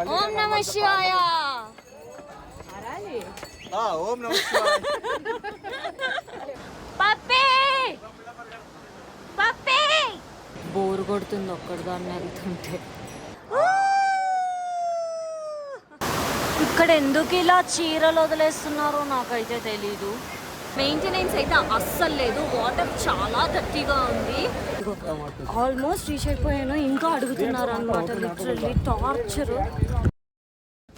ఓం నమః శివాయ. ఓం నమః శివాయ. పప్పి పప్పి బోరు కొడుతుంది ఒక్కడిదాన్ని వెళ్తుంటే. ఇక్కడ ఎందుకు ఇలా చీరలు వదిలేస్తున్నారో నాకైతే తెలీదు. మెయింటెనెన్స్ అయితే అస్సలు లేదు. వాటర్ చాలా గట్టిగా ఉంది. ఆల్మోస్ట్ రీచ్ అయిపోయాను, ఇంకా అడుగుతున్నారు అనమాట. Literally torture.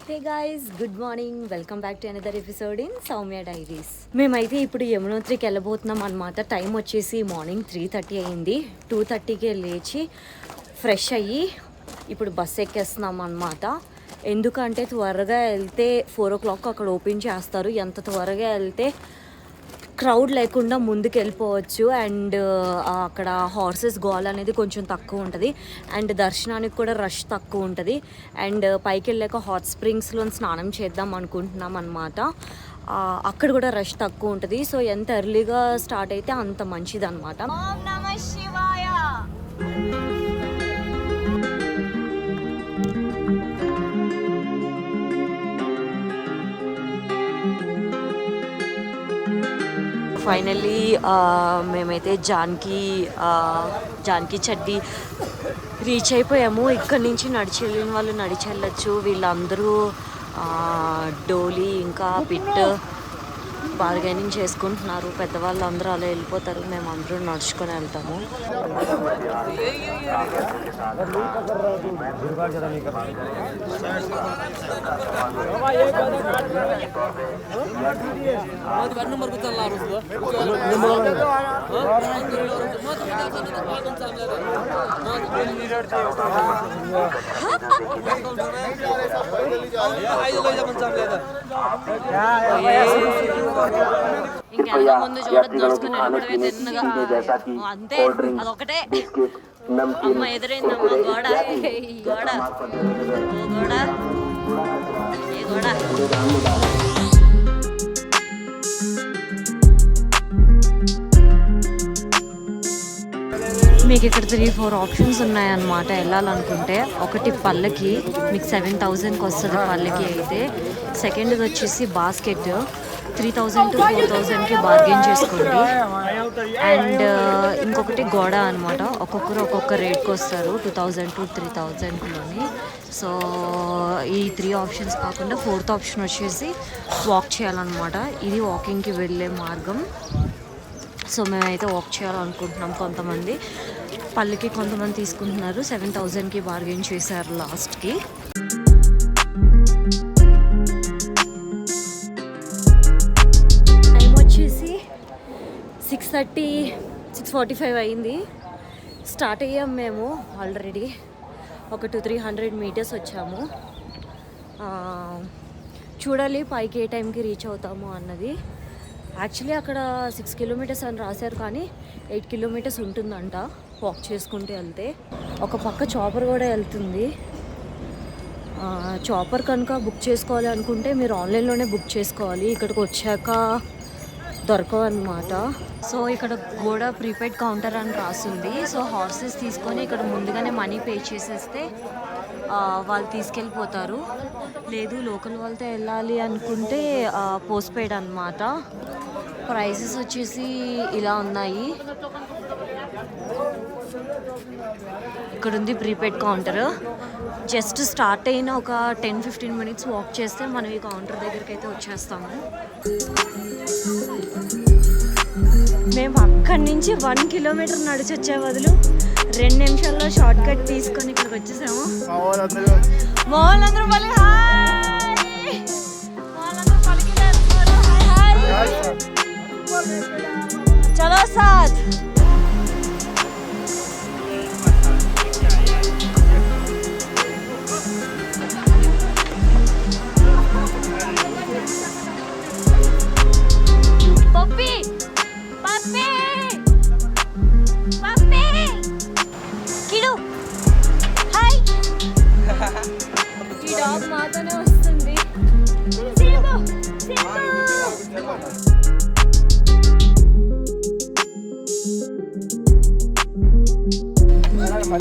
Hey guys, good morning, welcome back to another episode in Soumya diaries. మేమైతే ఇప్పుడు యమునోత్రికి వెళ్ళబోతున్నాం అనమాట. టైం వచ్చేసి మార్నింగ్ 3:30 అయింది. 2:30కే లేచి ఫ్రెష్ అయ్యి ఇప్పుడు బస్ ఎక్కేస్తున్నాం అనమాట. ఎందుకంటే త్వరగా వెళ్తే 4 o'clock అక్కడ ఓపెన్ చేస్తారు. ఎంత త్వరగా వెళ్తే క్రౌడ్ లేకుండా ముందుకు వెళ్ళిపోవచ్చు. అండ్ అక్కడ హార్సెస్ గోల్ అనేది కొంచెం తక్కువ ఉంటుంది. అండ్ దర్శనానికి కూడా రష్ తక్కువ ఉంటుంది. అండ్ పైకి వెళ్ళాక హాట్ స్ప్రింగ్స్లో స్నానం చేద్దాం అనుకుంటున్నాం అనమాట. అక్కడ కూడా రష్ తక్కువ ఉంటుంది. సో ఎంత ఎర్లీగా స్టార్ట్ అయితే అంత మంచిది అనమాట. ఓం నమః శివాయ. ఫైనల్లీ మేమైతే జానకి చడ్డీ రీచ్ అయిపోయాము. ఇక్కడ నుంచి నడిచి వెళ్ళిన వాళ్ళు నడిచి వెళ్ళచ్చు. వీళ్ళందరూ డోలీ ఇంకా పిట్ బార్గెనింగ్ చేసుకుంటున్నారు. పెద్దవాళ్ళు అందరూ అలా వెళ్ళిపోతారు. మేము అందరూ నడుచుకొని వెళ్తాము. ఇంకెంత ముందు చూడొచ్చుకుని అంతే. అదొకటే అమ్మ ఎదురైందమ్మ గోడ. గోడ గోడ ఏ గోడ. మీకు ఇక్కడ 3-4 ఆప్షన్స్ ఉన్నాయన్నమాట వెళ్ళాలనుకుంటే. ఒకటి పల్లకి, మీకు 7,000కి వస్తుంది పల్లకి అయితే. సెకండ్ది వచ్చేసి బాస్కెట్, 3,000 to 4,000కి బార్గెన్ చేసుకోండి. అండ్ ఇంకొకటి గోడ అనమాట. ఒక్కొక్కరు ఒక్కొక్క రేట్కి వస్తారు, 2,000 to 3,000లోని. సో ఈ 3 ఆప్షన్స్ కాకుండా 4th ఆప్షన్ వచ్చేసి వాక్ చేయాలన్నమాట. ఇది వాకింగ్కి వెళ్ళే మార్గం. సో మేమైతే వాక్ చేయాలనుకుంటున్నాం. కొంతమంది పల్లెకి కొంతమంది తీసుకుంటున్నారు. 7,000కి బార్గెన్ చేశారు లాస్ట్కి. టైం వచ్చేసి 6:30, 6:45 అయింది. స్టార్ట్ అయ్యాం మేము. ఆల్రెడీ ఒక 200-300 meters వచ్చాము. చూడాలి పైకి ఏ టైంకి రీచ్ అవుతాము అన్నది. యాక్చువల్లీ అక్కడ 6 kilometers అని రాశారు, కానీ 8 kilometers ఉంటుందంట వాక్ చేసుకుంటూ వెళ్తే. ఒక పక్క చాపర్ కూడా వెళ్తుంది. చాపర్ కనుక బుక్ చేసుకోవాలి అనుకుంటే మీరు ఆన్లైన్లోనే బుక్ చేసుకోవాలి. ఇక్కడికి వచ్చాక దొరకవు అన్నమాట. సో ఇక్కడ కూడా ప్రీపెయిడ్ కౌంటర్ అని రాస్తుంది. సో హార్సెస్ తీసుకొని ఇక్కడ ముందుగానే మనీ పే చేసేస్తే వాళ్ళు తీసుకెళ్ళిపోతారు. లేదు లోకల్ వాళ్ళతో వెళ్ళాలి అనుకుంటే పోస్ట్ పెయిడ్ అన్నమాట. ప్రైసెస్ వచ్చేసి ఇలా ఉన్నాయి. ఇక్కడ ఉంది ప్రీపెయిడ్ కౌంటర్. జస్ట్ స్టార్ట్ అయిన ఒక 10-15 minutes వాక్ చేస్తే మనం ఈ కౌంటర్ దగ్గరికి అయితే వచ్చేస్తాము. మేము అక్కడి నుంచి 1 kilometer నడిచి వచ్చే బదులు 2 నిమిషాల్లో షార్ట్ కట్ తీసుకొని ఇక్కడికి వచ్చేసాము. వాళ్ళందరూ పలికి హాయ్, వాళ్ళందరూ పలికి హాయ్. చలో సాత్. పప్పి పప్పి పప్పి కిడు హాయ్. ఈ డాగ్ మాతోనే వస్తుంది.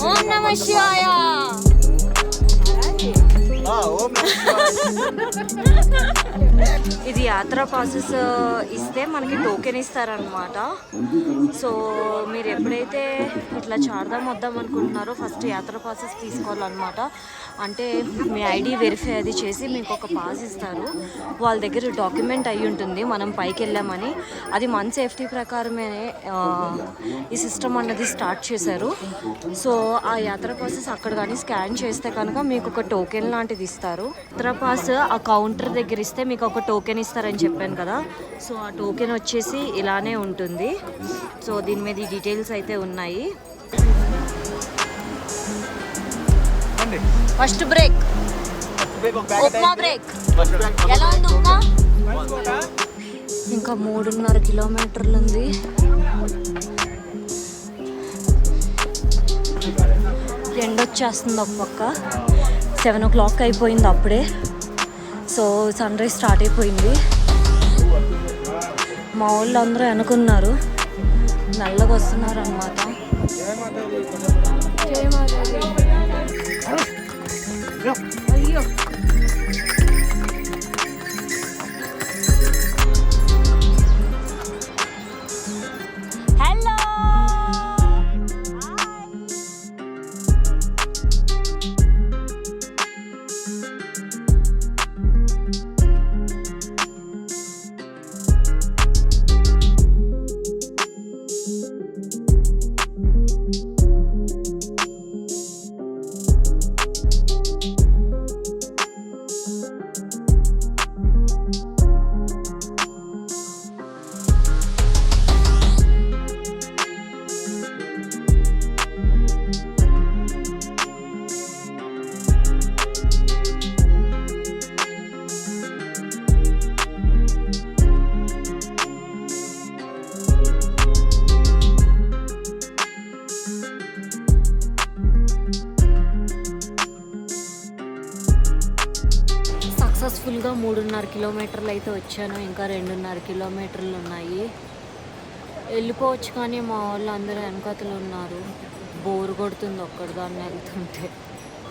ఓం నమః శివాయ. ఓం నమః శివాయ. ఇది యాత్ర పాసెస్ ఇస్తే మనకి టోకెన్ ఇస్తారనమాట. సో మీరు ఎప్పుడైతే ఇట్లా చార్ధామ్ వద్దాం అనుకుంటున్నారో ఫస్ట్ యాత్ర పాసెస్ తీసుకోవాలన్నమాట. అంటే మీ ఐడి వెరిఫై అది చేసి మీకు ఒక పాస్ ఇస్తారు. వాళ్ళ దగ్గర డాక్యుమెంట్ అయి ఉంటుంది మనం పైకి వెళ్ళామని. అది మన సేఫ్టీ ప్రకారమే ఈ సిస్టమ్ అన్నది స్టార్ట్ చేశారు. సో ఆ యాత్ర పాసెస్ అక్కడ కానీ స్కాన్ చేస్తే కనుక మీకు ఒక టోకెన్ లాంటిది ఇస్తారు. యాత్ర పాస్ ఆ కౌంటర్ దగ్గర ఇస్తే మీకు ఒక టోకెన్ ఇస్తారని చెప్పాను కదా. సో ఆ టోకెన్ వచ్చేసి ఇలానే ఉంటుంది. సో దీని మీద ఈ డీటెయిల్స్ అయితే ఉన్నాయి. ఫస్ట్ బ్రేక్ ఉప్మా బ్రేక్ ఎలా ఉంది ఉప్మా? ఇంకా 3.5 కిలోమీటర్లు ఉంది. ఎండొచ్చేస్తుంది ఒక పక్క. 7 o'clock అయిపోయింది అప్పుడే. సో సన్ రైజ్ స్టార్ట్ అయిపోయింది. మా వాళ్ళు అందరూ అనుకున్నారు నల్లగా వస్తున్నారు అన్నమాట. అయ్యో హలో సక్సెస్ఫుల్గా 3.5 కిలోమీటర్లు అయితే వచ్చాను. ఇంకా 2.5 కిలోమీటర్లు ఉన్నాయి. వెళ్ళిపోవచ్చు కానీ మా వాళ్ళు అందరూ వెనకతలు ఉన్నారు. బోర్ కొడుతుంది ఒక్కడిదాన్ని వెళ్తుంటే.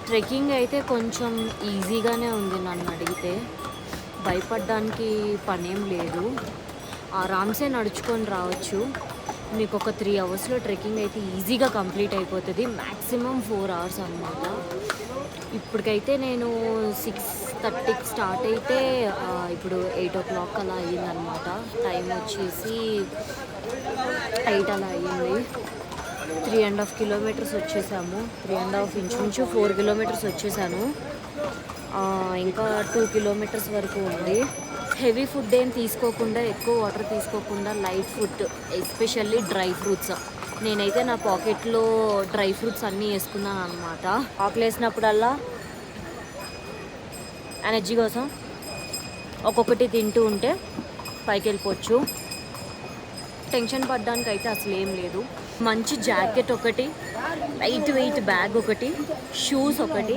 ట్రెక్కింగ్ అయితే కొంచెం ఈజీగానే ఉంది నన్ను అడిగితే. భయపడడానికి పనేం లేదు. ఆరామ్సే నడుచుకొని రావచ్చు. మీకు ఒక 3 అవర్స్లో ట్రెక్కింగ్ అయితే ఈజీగా కంప్లీట్ అయిపోతుంది. మ్యాక్సిమం 4 hours అన్నమాట. ఇప్పటికైతే నేను 6:30కి స్టార్ట్ అయితే ఇప్పుడు 8 o'clock అలా అయ్యిందనమాట. టైం వచ్చేసి 8 అలా అయ్యింది. 3.5 kilometers వచ్చేసాము. 3.5 ఇంచుమించు 4 kilometers వచ్చేసాను. ఇంకా 2 kilometers వరకు ఉంది. హెవీ ఫుడ్ ఏం తీసుకోకుండా, ఎక్కువ వాటర్ తీసుకోకుండా light food, especially dry fruits. నేనైతే నా పాకెట్లో డ్రై ఫ్రూట్స్ అన్నీ వేసుకున్నాను అనమాట. ఆకలి వేసినప్పుడల్లా ఎనర్జీ కోసం ఒక్కొక్కటి తింటూ ఉంటే పైకి వెళ్ళిపోవచ్చు. టెన్షన్ పడడానికి అయితే అసలు ఏం లేదు. మంచి జాకెట్ ఒకటి, లైట్ వెయిట్ బ్యాగ్ ఒకటి, షూస్ ఒకటి.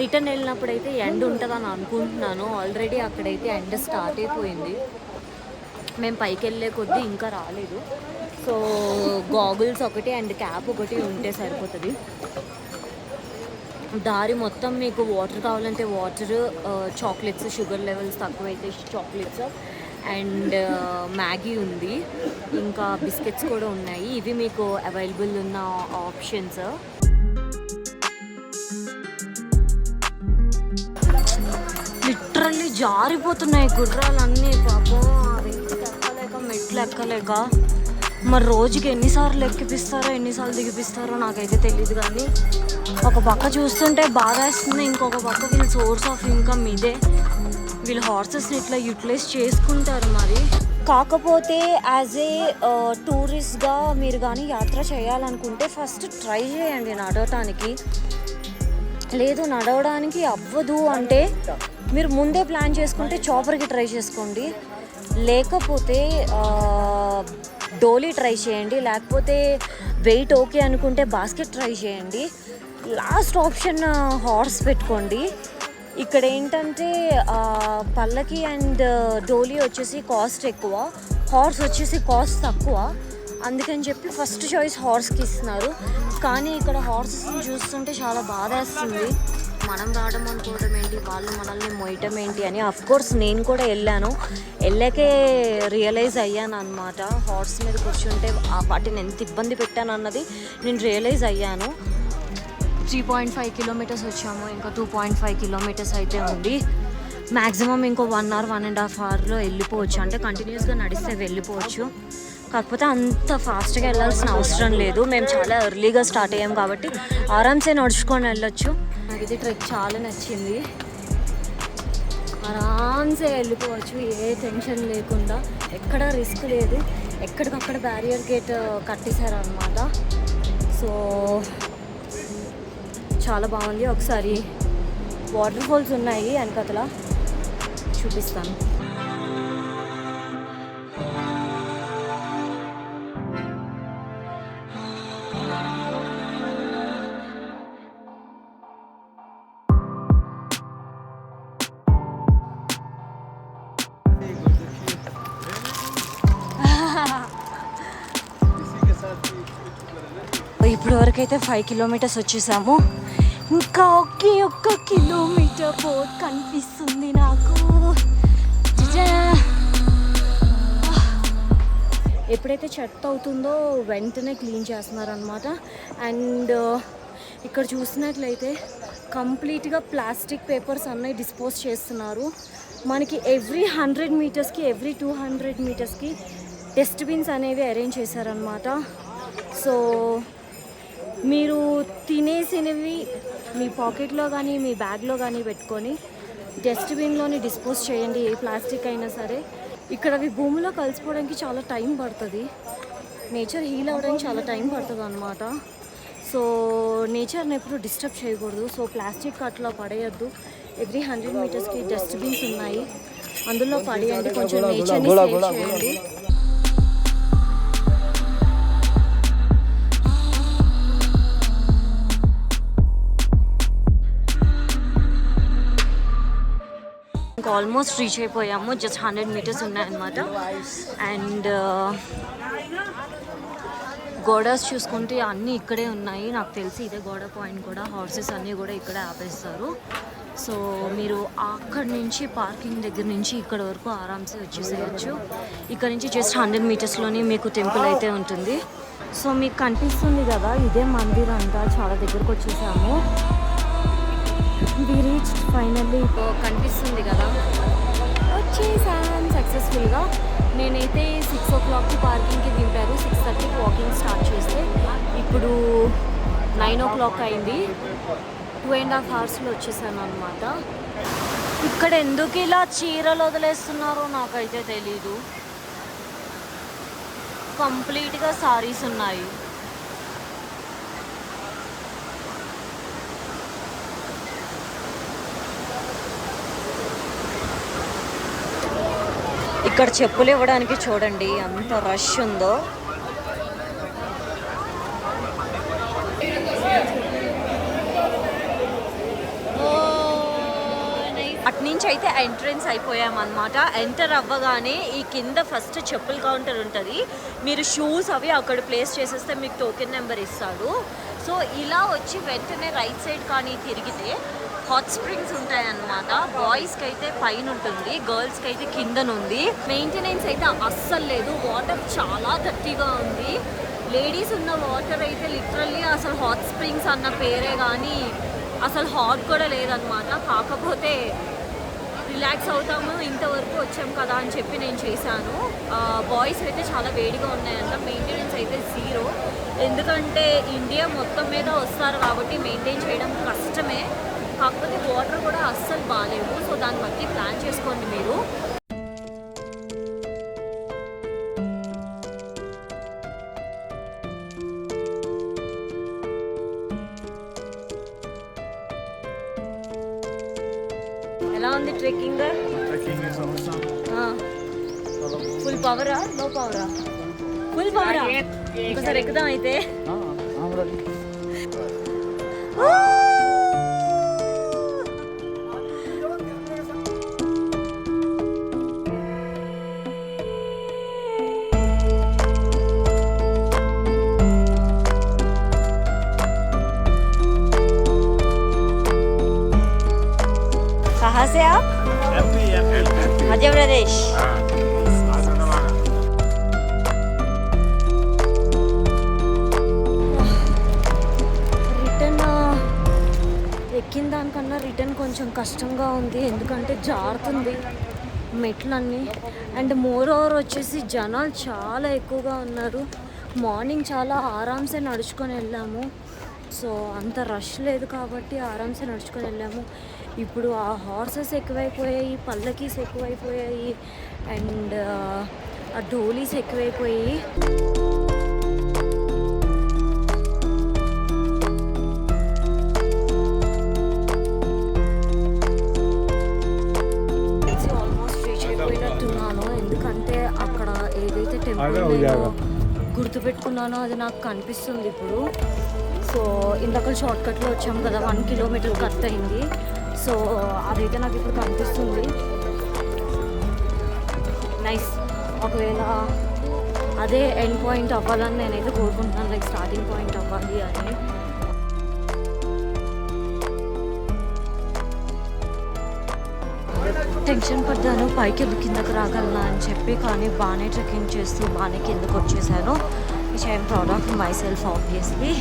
రిటర్న్ వెళ్ళినప్పుడు అయితే ఎండ ఉంటుందని అనుకుంటున్నాను. ఆల్రెడీ అక్కడైతే ఎండ స్టార్ట్ అయిపోయింది. మేము పైకి వెళ్ళే కొద్దీ ఇంకా రాలేదు. సో గాగుల్స్ ఒకటి అండ్ క్యాప్ ఒకటి ఉంటే సరిపోతుంది. దారి మొత్తం మీకు వాటర్ కావాలంటే వాటర్, చాక్లెట్స్, షుగర్ లెవెల్స్ తక్కువైతే చాక్లెట్స్ అండ్ మ్యాగీ ఉంది. ఇంకా బిస్కెట్స్ కూడా ఉన్నాయి. ఇవి మీకు అవైలబుల్ ఉన్న ఆప్షన్స్. లిటరల్లీ జారిపోతున్నాయి గుర్రాలన్నీ. పాపం అవి ఎక్కలేక, మెట్లు ఎక్కలేక. మరి రోజుకి ఎన్నిసార్లు ఎక్కిపిస్తారో ఎన్నిసార్లు దిగిపిస్తారో నాకైతే తెలియదు. కానీ ఒక పక్క చూస్తుంటే బాధ వేస్తుంది, ఇంకొక పక్క వీళ్ళ సోర్స్ ఆఫ్ ఇన్కమ్ ఇదే. వీళ్ళు హార్సెస్ని ఇట్లా యూటిలైజ్ చేసుకుంటారు. మరి కాకపోతే యాజ్ ఏ టూరిస్ట్గా మీరు కానీ యాత్ర చేయాలనుకుంటే ఫస్ట్ ట్రై చేయండి నడవటానికి. లేదు నడవడానికి అవ్వదు అంటే మీరు ముందే ప్లాన్ చేసుకుంటే చాపర్కి ట్రై చేసుకోండి. లేకపోతే డోలీ ట్రై చేయండి. లేకపోతే వెయిట్ ఓకే అనుకుంటే బాస్కెట్ ట్రై చేయండి. లాస్ట్ ఆప్షన్ హార్స్ పెట్టుకోండి. ఇక్కడ ఏంటంటే పల్లకి అండ్ డోలీ వచ్చేసి కాస్ట్ ఎక్కువ, హార్స్ వచ్చేసి కాస్ట్ తక్కువ. అందుకని చెప్పి ఫస్ట్ చాయిస్ హార్స్కి ఇస్తున్నారు. కానీ ఇక్కడ హార్సెస్ని చూస్తుంటే చాలా బాధ వేస్తుంది. మనం రావడం అనుకోవడం ఏంటి, వాళ్ళు మనల్ని మోయటం ఏంటి అని. కోర్స్ నేను కూడా వెళ్ళాకే రియలైజ్ అయ్యాను అనమాట. హార్స్ మీద కూర్చుంటే వాటిని ఎంత ఇబ్బంది పెట్టాను అన్నది నేను రియలైజ్ అయ్యాను. 3.5 కిలోమీటర్స్ వచ్చాము, ఇంకా 2.5 కిలోమీటర్స్ అయితే ఉంది. మ్యాక్సిమం ఇంకో 1 అవర్ 1.5 అవర్లో వెళ్ళిపోవచ్చు, అంటే కంటిన్యూస్గా నడిస్తే వెళ్ళిపోవచ్చు. కాకపోతే అంత ఫాస్ట్గా వెళ్ళాల్సిన అవసరం లేదు, మేము చాలా ఎర్లీగా స్టార్ట్ అయ్యాం కాబట్టి ఆరామ్సే నడుచుకొని వెళ్ళొచ్చు. నాకు ఇది ట్రెక్ చాలా నచ్చింది, ఆరామ్సే వెళ్ళిపోవచ్చు, ఏ టెన్షన్ లేకుండా, ఎక్కడ రిస్క్ లేదు. ఎక్కడికక్కడ బ్యారియర్ గేట్ కట్టేశారనమాట. సో చాలా బాగుంది. ఒకసారి వాటర్ ఫాల్స్ ఉన్నాయి వెనకతల, చూపిస్తాను. ఇప్పుడు వరకైతే 5 కిలోమీటర్స్ వచ్చేసాము. ఇంకా ఒక్క కిలోమీటర్ బోర్డ్ కనిపిస్తుంది నాకు. ఎప్పుడైతే చెత్త అవుతుందో వెంటనే క్లీన్ చేస్తున్నారనమాట. అండ్ ఇక్కడ చూసినట్లయితే కంప్లీట్గా ప్లాస్టిక్ పేపర్స్ అన్నీ డిస్పోజ్ చేస్తున్నారు. మనకి ఎవ్రీ 100 మీటర్స్కి ఎవ్రీ 200 మీటర్స్కి డస్ట్బిన్స్ అనేవి అరేంజ్ చేశారనమాట. సో మీరు తినేసినవి మీ పాకెట్లో కానీ మీ బ్యాగ్లో కానీ పెట్టుకొని డస్ట్బిన్లోని డిస్పోజ్ చేయండి, ఏ ప్లాస్టిక్ అయినా సరే. ఇక్కడ అవి భూమిలో కలిసిపోవడానికి చాలా టైం పడుతుంది, నేచర్ హీల్ అవ్వడానికి చాలా టైం పడుతుంది అనమాట. సో నేచర్ని ఎప్పుడు డిస్టర్బ్ చేయకూడదు. సో ప్లాస్టిక్ అట్లా పడేయద్దు. ఎవ్రీ 100 మీటర్స్కి డస్ట్బిన్స్ ఉన్నాయి, అందులో పడేయండి, కొంచెం నేచర్ని సేవ్ చేయండి. ఆల్మోస్ట్ రీచ్ అయిపోయాము, జస్ట్ 100 మీటర్స్ ఉన్నాయన్నమాట. అండ్ గోడాస్ చూసుకుంటే అన్నీ ఇక్కడే ఉన్నాయి, నాకు తెలిసి ఇదే గోడా పాయింట్ కూడా. హార్సెస్ అన్నీ కూడా ఇక్కడే ఆపేస్తారు. సో మీరు అక్కడి నుంచి పార్కింగ్ దగ్గర నుంచి ఇక్కడ వరకు ఆరామ్సే వచ్చేసేయచ్చు. ఇక్కడ నుంచి జస్ట్ 100 మీటర్స్లోనే మీకు టెంపుల్ అయితే ఉంటుంది. సో మీకు కనిపిస్తుంది కదా, ఇదే మందిర్ అంట. చాలా దగ్గరకు వచ్చేసాము. We reach finally. కనిపిస్తుంది కదా, వచ్చేసాం సక్సెస్ఫుల్గా. నేనైతే 6 o'clockకి పార్కింగ్కి దింపారు, 6:30కి వాకింగ్ స్టార్ట్ చేస్తే ఇప్పుడు 9 o'clock అయింది. 2.5 అవర్స్లో వచ్చేసాను అనమాట. ఇక్కడ ఎందుకు ఇలా చీరలు వదిలేస్తున్నారో నాకైతే తెలీదు. కంప్లీట్గా సారీస్ ఉన్నాయి. ఇక్కడ చెప్పులు ఇవ్వడానికి చూడండి ఎంత రష్ ఉందో. అట్నుంచి అయితే ఎంట్రన్స్ అయిపోయామన్నమాట. ఎంటర్ అవ్వగానే ఈ కింద ఫస్ట్ చెప్పుల కౌంటర్ ఉంటుంది. మీరు షూస్ అవి అక్కడ ప్లేస్ చేసేస్తే మీకు టోకెన్ నెంబర్ ఇస్తాడు. సో ఇలా వచ్చి వెంటనే రైట్ సైడ్ కానీ తిరిగితే హాట్ స్ప్రింగ్స్ ఉంటాయన్నమాట. బాయ్స్కి అయితే పైన ఉంటుంది, గర్ల్స్కి అయితే కిందనుంది. మెయింటెనెన్స్ అయితే అస్సలు లేదు, వాటర్ చాలా గట్టిగా ఉంది. లేడీస్ ఉన్న వాటర్ అయితే లిటరల్లీ అసలు హాట్ స్ప్రింగ్స్ అన్న పేరే కానీ అసలు హాట్ కూడా లేదనమాట. కాకపోతే రిలాక్స్ అవుతాము, ఇంతవరకు వచ్చాం కదా అని చెప్పి నేను చేశాను. బాయ్స్ అయితే చాలా వేడిగా ఉన్నాయంట. మెయింటెనెన్స్ అయితే 0, ఎందుకంటే ఇండియా మొత్తం మీద వస్తారు కాబట్టి మెయింటైన్ చేయడం కష్టమే. కాకపోతే వాటర్ కూడా అస్సలు బాగాలేవు. సో దాన్ని బట్టి ప్లాన్ చేసుకోండి మీరు. ఎలా ఉంది ట్రెక్కింగ్? ఫుల్ పవరా లో పవరా? ఫుల్ పవరా. ఒకసారి ఎక్కుదాం అయితే. कहाँ से आप? मध्य प्रदेश. రిటర్న్ ఎక్కిన దానికన్నా రిటర్న్ కొంచెం కష్టంగా ఉంది, ఎందుకంటే జారుతుంది మెట్లన్నీ. అండ్ మోర్ ఓవర్ వచ్చేసి జనాలు చాలా ఎక్కువగా ఉన్నారు. మార్నింగ్ చాలా ఆరామ్సే నడుచుకొని వెళ్ళాము, సో అంత రష్ లేదు కాబట్టి ఆరామ్సే నడుచుకొని వెళ్ళాము. ఇప్పుడు ఆ హార్సెస్ ఎక్కువైపోయాయి, పల్లకీస్ ఎక్కువైపోయాయి, అండ్ ఆ డోలీస్ ఎక్కువైపోయాయి. ఆల్మోస్ట్ రీచ్ అయిపోయినట్టున్నాను, ఎందుకంటే అక్కడ ఏదైతే టెంపుల్ గుర్తుపెట్టుకున్నానో అది నాకు కనిపిస్తుంది ఇప్పుడు. సో ఇందాక షార్ట్కట్లో వచ్చాము కదా, 1 కిలోమీటర్ కట్ అయింది. సో అదైతే నాకు ఇప్పుడు కనిపిస్తుంది. నైస్. ఒకవేళ అదే ఎండ్ పాయింట్ అవ్వాలని నేనైతే కోరుకుంటున్నాను, లైక్ స్టార్టింగ్ పాయింట్ అవ్వాలి అని. టెన్షన్ పడ్డాను పైకి కిందకు రాగలనా అని చెప్పి, కానీ బాగానే ట్రెక్కింగ్ చేస్తూ బాగానే కిందకు వచ్చేసాను. Which I'm proud of my self obviously.